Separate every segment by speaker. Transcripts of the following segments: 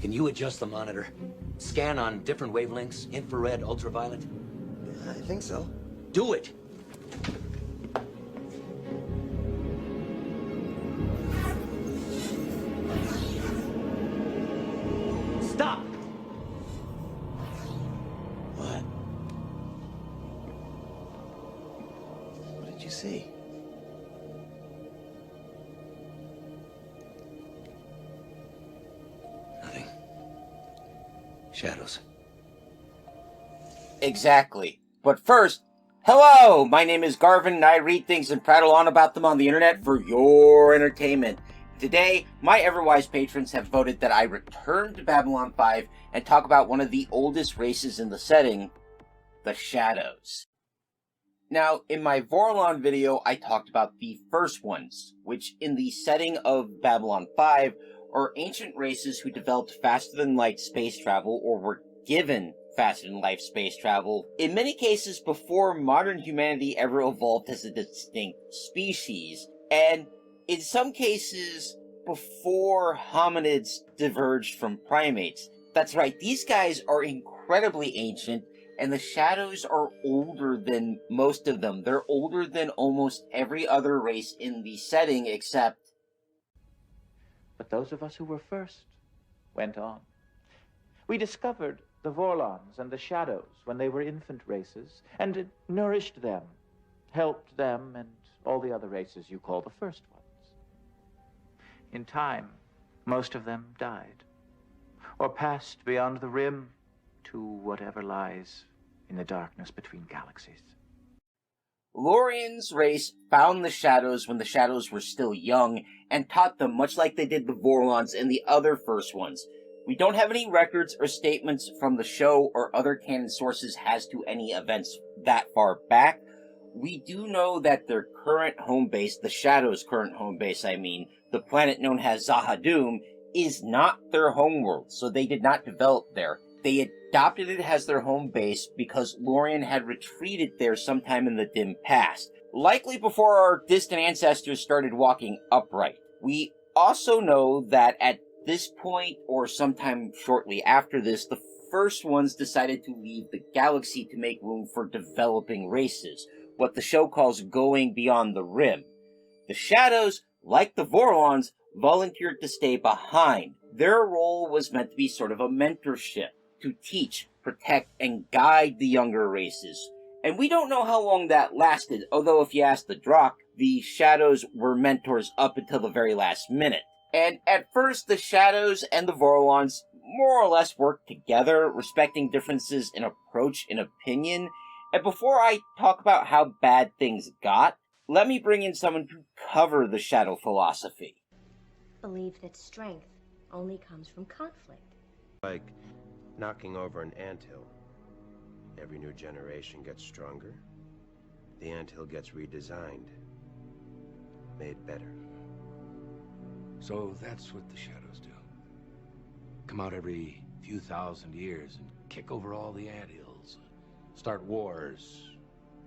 Speaker 1: Can you adjust the monitor? Scan on different wavelengths, infrared, ultraviolet?
Speaker 2: I think so.
Speaker 1: Do it! Stop!
Speaker 2: What? What did you see?
Speaker 1: Nothing. Shadows.
Speaker 3: Exactly. But first, hello! My name is Garvin and I read things and prattle on about them on the internet for your entertainment. Today, my ever-wise patrons have voted that I return to Babylon 5 and talk about one of the oldest races in the setting, the Shadows. Now, in my Vorlon video, I talked about the first ones, which in the setting of Babylon 5 are ancient races who developed faster-than-light space travel or were given faster-than-light space travel, in many cases before modern humanity ever evolved as a distinct species, and in some cases before hominids diverged from primates. That's right, these guys are incredibly ancient, and the Shadows are older than most of them. They're older than almost every other race in the setting except...
Speaker 4: But those of us who were first went on. We discovered the Vorlons and the Shadows when they were infant races, and it nourished them, helped them and all the other races you call the first ones. In time, most of them died, or passed beyond the rim to whatever lies in the darkness between galaxies.
Speaker 3: Lorien's race found the Shadows when the Shadows were still young, and taught them much like they did the Vorlons and the other first ones. We don't have any records or statements from the show or other canon sources as to any events that far back. We do know that their current home base, the Shadows' current home base, the planet known as Zahadum, is not their homeworld, so they did not develop there. They adopted it as their home base because Lorien had retreated there sometime in the dim past, likely before our distant ancestors started walking upright. We also know that at this point, or sometime shortly after this, the first ones decided to leave the galaxy to make room for developing races, what the show calls going beyond the rim. The Shadows, like the Vorlons, volunteered to stay behind. Their role was meant to be sort of a mentorship, to teach, protect, and guide the younger races. And we don't know how long that lasted, although if you ask the Drock, the Shadows were mentors up until the very last minute. And at first, the Shadows and the Vorlons more or less worked together, respecting differences in approach and opinion. And before I talk about how bad things got, let me bring in someone to cover the Shadow philosophy.
Speaker 5: Believe that strength only comes from conflict.
Speaker 6: Like knocking over an anthill. Every new generation gets stronger. The anthill gets redesigned. Made better.
Speaker 7: So that's what the Shadows do. Come out every few thousand years and kick over all the anthills. Start wars.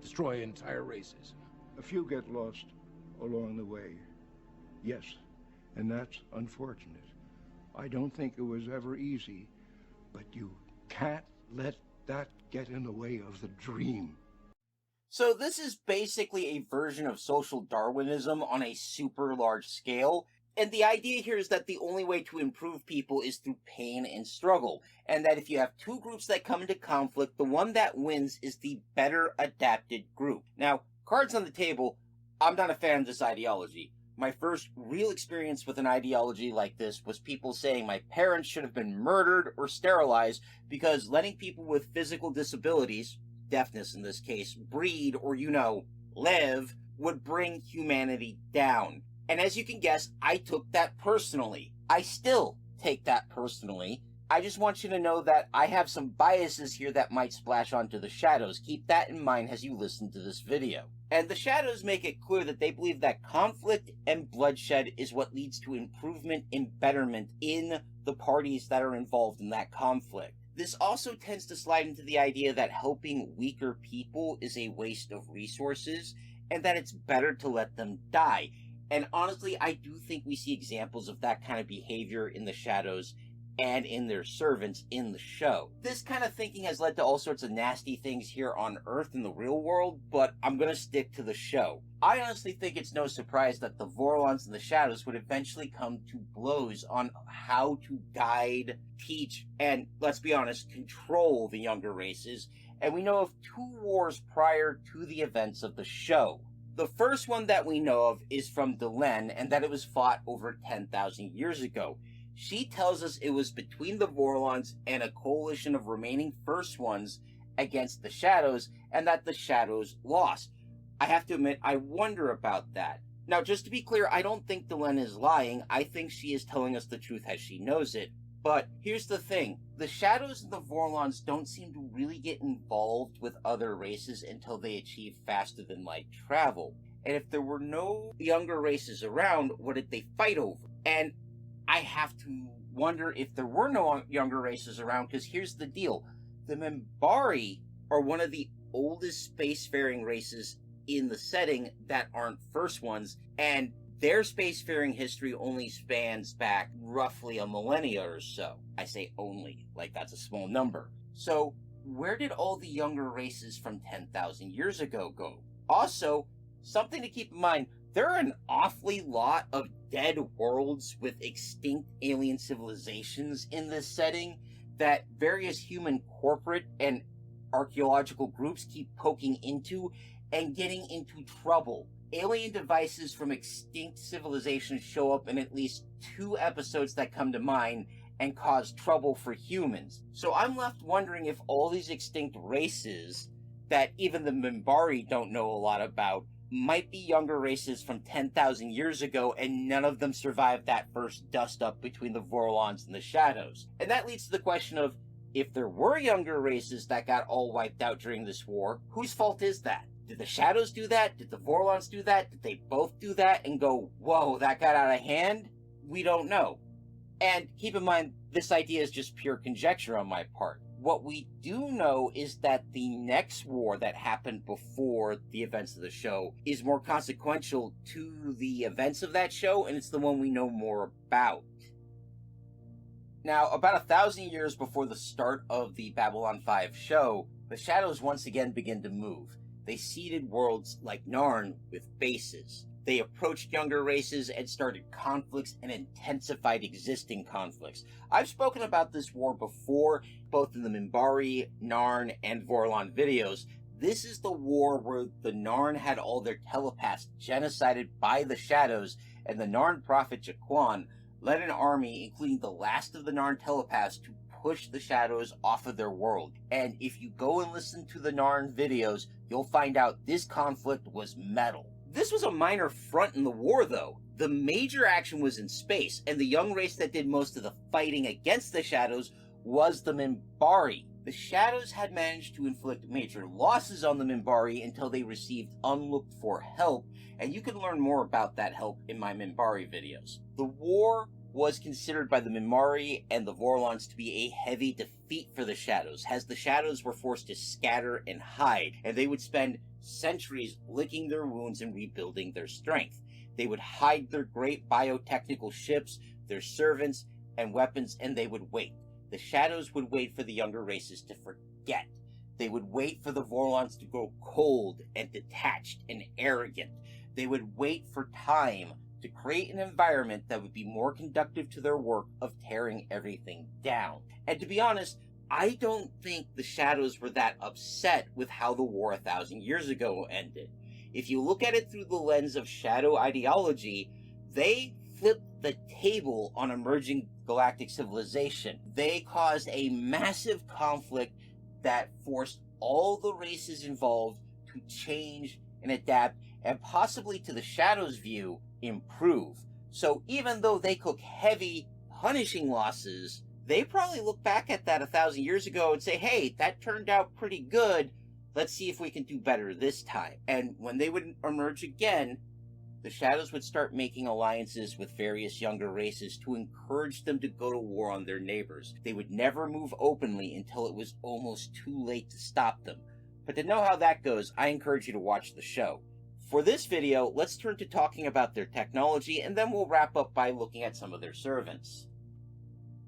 Speaker 7: Destroy entire races.
Speaker 8: A few get lost along the way. Yes, and that's unfortunate. I don't think it was ever easy, but you can't let that get in the way of the dream.
Speaker 3: So this is basically a version of social Darwinism on a super large scale. And the idea here is that the only way to improve people is through pain and struggle, and that if you have two groups that come into conflict, the one that wins is the better adapted group. Now, cards on the table, I'm not a fan of this ideology. My first real experience with an ideology like this was people saying my parents should have been murdered or sterilized because letting people with physical disabilities, deafness in this case, breed or, live, would bring humanity down. And as you can guess, I took that personally. I still take that personally. I just want you to know that I have some biases here that might splash onto the Shadows. Keep that in mind as you listen to this video. And the Shadows make it clear that they believe that conflict and bloodshed is what leads to improvement and betterment in the parties that are involved in that conflict. This also tends to slide into the idea that helping weaker people is a waste of resources, and that it's better to let them die. And honestly, I do think we see examples of that kind of behavior in the Shadows and in their servants in the show. This kind of thinking has led to all sorts of nasty things here on Earth in the real world, but I'm gonna stick to the show. I honestly think it's no surprise that the Vorlons and the Shadows would eventually come to blows on how to guide, teach, and, let's be honest, control the younger races, and we know of 2 wars prior to the events of the show. The first one that we know of is from Delenn, and that it was fought over 10,000 years ago. She tells us it was between the Vorlons and a coalition of remaining First Ones against the Shadows, and that the Shadows lost. I have to admit, I wonder about that. Now, just to be clear, I don't think Delenn is lying. I think she is telling us the truth as she knows it. But here's the thing. The Shadows and the Vorlons don't seem to really get involved with other races until they achieve faster-than-light travel. And if there were no younger races around, what did they fight over? And I have to wonder if there were no younger races around, because here's the deal. The Minbari are one of the oldest spacefaring races in the setting that aren't First Ones, and their spacefaring history only spans back roughly a millennia or so. I say only, like that's a small number. So, where did all the younger races from 10,000 years ago go? Also, something to keep in mind, there are an awfully lot of dead worlds with extinct alien civilizations in this setting that various human corporate and archaeological groups keep poking into and getting into trouble. Alien devices from extinct civilizations show up in at least 2 episodes that come to mind and cause trouble for humans. So I'm left wondering if all these extinct races that even the Minbari don't know a lot about might be younger races from 10,000 years ago, and none of them survived that first dust-up between the Vorlons and the Shadows. And that leads to the question of, if there were younger races that got all wiped out during this war, whose fault is that? Did the Shadows do that? Did the Vorlons do that? Did they both do that and go, whoa, that got out of hand? We don't know. And keep in mind, this idea is just pure conjecture on my part. What we do know is that the next war that happened before the events of the show is more consequential to the events of that show, and it's the one we know more about. Now, about 1,000 years before the start of the Babylon 5 show, the Shadows once again begin to move. They seeded worlds like Narn with bases. They approached younger races and started conflicts and intensified existing conflicts. I've spoken about this war before, both in the Minbari, Narn, and Vorlon videos. This is the war where the Narn had all their telepaths genocided by the Shadows, and the Narn prophet Jaquan led an army, including the last of the Narn telepaths, to push the Shadows off of their world. And if you go and listen to the Narn videos, you'll find out this conflict was metal. This was a minor front in the war, though. The major action was in space, and the young race that did most of the fighting against the Shadows was the Minbari. The Shadows had managed to inflict major losses on the Minbari until they received unlooked-for help, and you can learn more about that help in my Minbari videos. The war was considered by the Minbari and the Vorlons to be a heavy defeat for the Shadows, as the Shadows were forced to scatter and hide, and they would spend centuries licking their wounds and rebuilding their strength. They would hide their great biotechnical ships, their servants, and weapons, and they would wait. The Shadows would wait for the younger races to forget. They would wait for the Vorlons to grow cold and detached and arrogant. They would wait for time to create an environment that would be more conducive to their work of tearing everything down. And to be honest, I don't think the Shadows were that upset with how the war 1,000 years ago ended. If you look at it through the lens of Shadow ideology, they flipped the table on emerging galactic civilization. They caused a massive conflict that forced all the races involved to change and adapt, and possibly, to the Shadows' view, improve. So even though they took heavy, punishing losses, they probably look back at that 1,000 years ago and say, hey, that turned out pretty good. Let's see if we can do better this time. And when they would emerge again, the Shadows would start making alliances with various younger races to encourage them to go to war on their neighbors. They would never move openly until it was almost too late to stop them. But to know how that goes, I encourage you to watch the show. For this video, let's turn to talking about their technology, and then we'll wrap up by looking at some of their servants.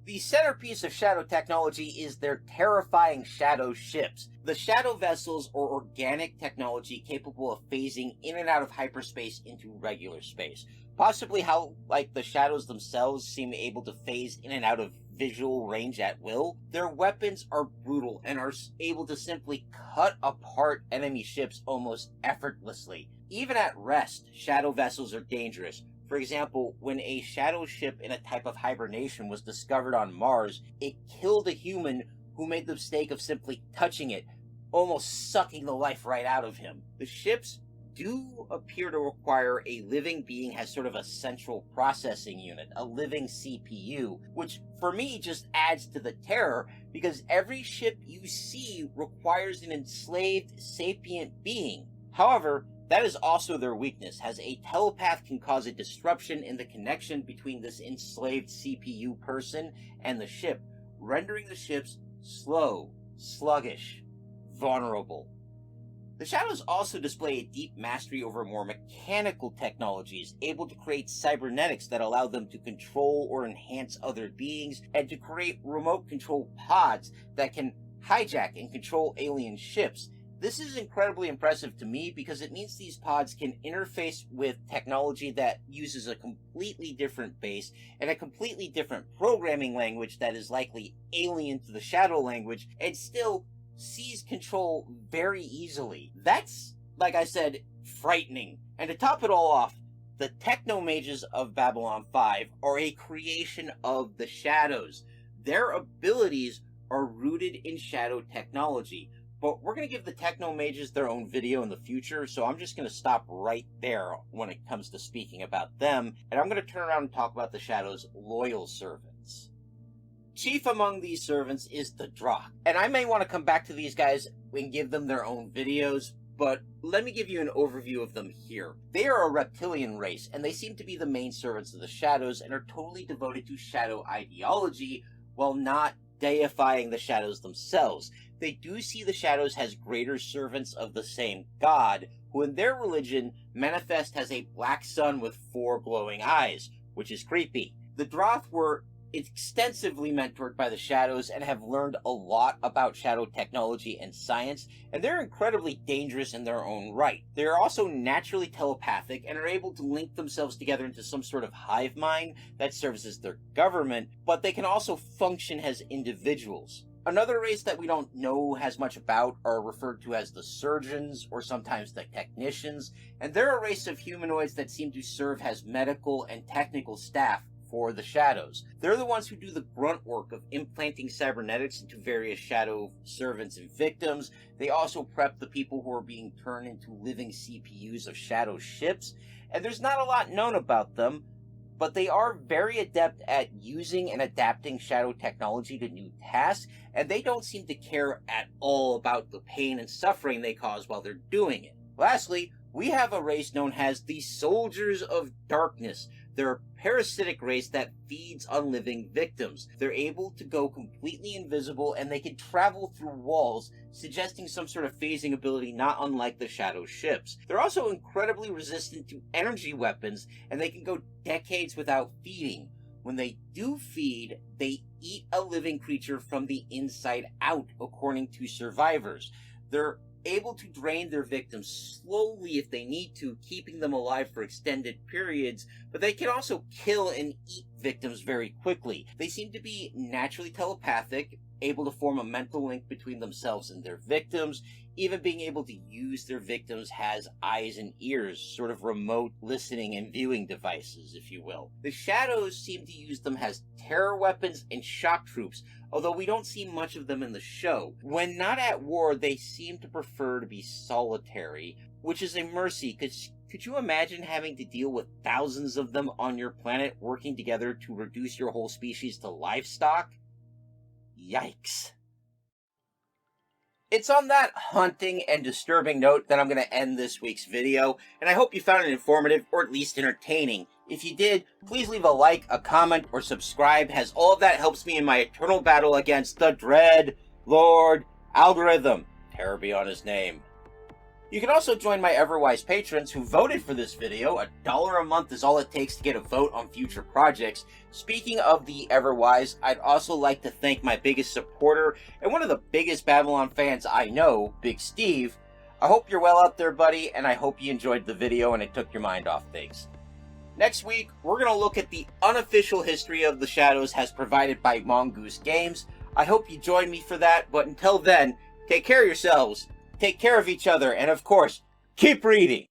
Speaker 3: The centerpiece of Shadow technology is their terrifying Shadow ships. The Shadow vessels are organic technology capable of phasing in and out of hyperspace into regular space. Possibly how, like, the Shadows themselves seem able to phase in and out of visual range at will. Their weapons are brutal and are able to simply cut apart enemy ships almost effortlessly. Even at rest, Shadow vessels are dangerous. For example, when a Shadow ship in a type of hibernation was discovered on Mars, it killed a human who made the mistake of simply touching it, almost sucking the life right out of him. The ships do appear to require a living being as sort of a central processing unit, a living CPU, which for me just adds to the terror, because every ship you see requires an enslaved sapient being. However, that is also their weakness, as a telepath can cause a disruption in the connection between this enslaved CPU person and the ship, rendering the ships slow, sluggish, vulnerable. The Shadows also display a deep mastery over more mechanical technologies, able to create cybernetics that allow them to control or enhance other beings, and to create remote control pods that can hijack and control alien ships. This is incredibly impressive to me because it means these pods can interface with technology that uses a completely different base and a completely different programming language that is likely alien to the Shadow language, and still seize control very easily. That's, like I said, frightening. And to top it all off, the Technomages of Babylon 5 are a creation of the Shadows. Their abilities are rooted in Shadow technology. But we're going to give the Technomages their own video in the future, so I'm just going to stop right there when it comes to speaking about them, and I'm going to turn around and talk about the Shadow's loyal servants. Chief among these servants is the Drakh, and I may want to come back to these guys and give them their own videos, but let me give you an overview of them here. They are a reptilian race, and they seem to be the main servants of the Shadows and are totally devoted to Shadow ideology, while not deifying the Shadows themselves. They do see the Shadows as greater servants of the same god, who in their religion manifest as a black sun with 4 glowing eyes, which is creepy. The Drakh were extensively mentored by the Shadows and have learned a lot about Shadow technology and science, and they're incredibly dangerous in their own right. They are also naturally telepathic and are able to link themselves together into some sort of hive mind that serves as their government, but they can also function as individuals. Another race that we don't know as much about are referred to as the Surgeons, or sometimes the Technicians, and they're a race of humanoids that seem to serve as medical and technical staff for the Shadows. They're the ones who do the grunt work of implanting cybernetics into various Shadow servants and victims. They also prep the people who are being turned into living CPUs of Shadow ships, and there's not a lot known about them, but they are very adept at using and adapting Shadow technology to new tasks, and they don't seem to care at all about the pain and suffering they cause while they're doing it. Lastly, we have a race known as the Soldiers of Darkness. They're a parasitic race that feeds on living victims. They're able to go completely invisible, and they can travel through walls, suggesting some sort of phasing ability not unlike the Shadow ships. They're also incredibly resistant to energy weapons, and they can go decades without feeding. When they do feed, they eat a living creature from the inside out, according to survivors. They're able to drain their victims slowly if they need to, keeping them alive for extended periods, but they can also kill and eat victims very quickly. They seem to be naturally telepathic, able to form a mental link between themselves and their victims, even being able to use their victims as eyes and ears, sort of remote listening and viewing devices, if you will. The Shadows seem to use them as terror weapons and shock troops, although we don't see much of them in the show. When not at war, they seem to prefer to be solitary, which is a mercy, because could you imagine having to deal with thousands of them on your planet working together to reduce your whole species to livestock? Yikes. It's on that haunting and disturbing note that I'm going to end this week's video, and I hope you found it informative or at least entertaining. If you did, please leave a like, a comment, or subscribe, as all of that helps me in my eternal battle against the Dread Lord Algorithm. Terror be on his name. You can also join my Everwise patrons who voted for this video. $1 a month is all it takes to get a vote on future projects. Speaking of the Everwise, I'd also like to thank my biggest supporter and one of the biggest Babylon fans I know, Big Steve. I hope you're well out there, buddy, and I hope you enjoyed the video and it took your mind off things. Next week, we're going to look at the unofficial history of the Shadows as provided by Mongoose Games. I hope you join me for that, but until then, take care of yourselves, take care of each other, and of course, keep reading!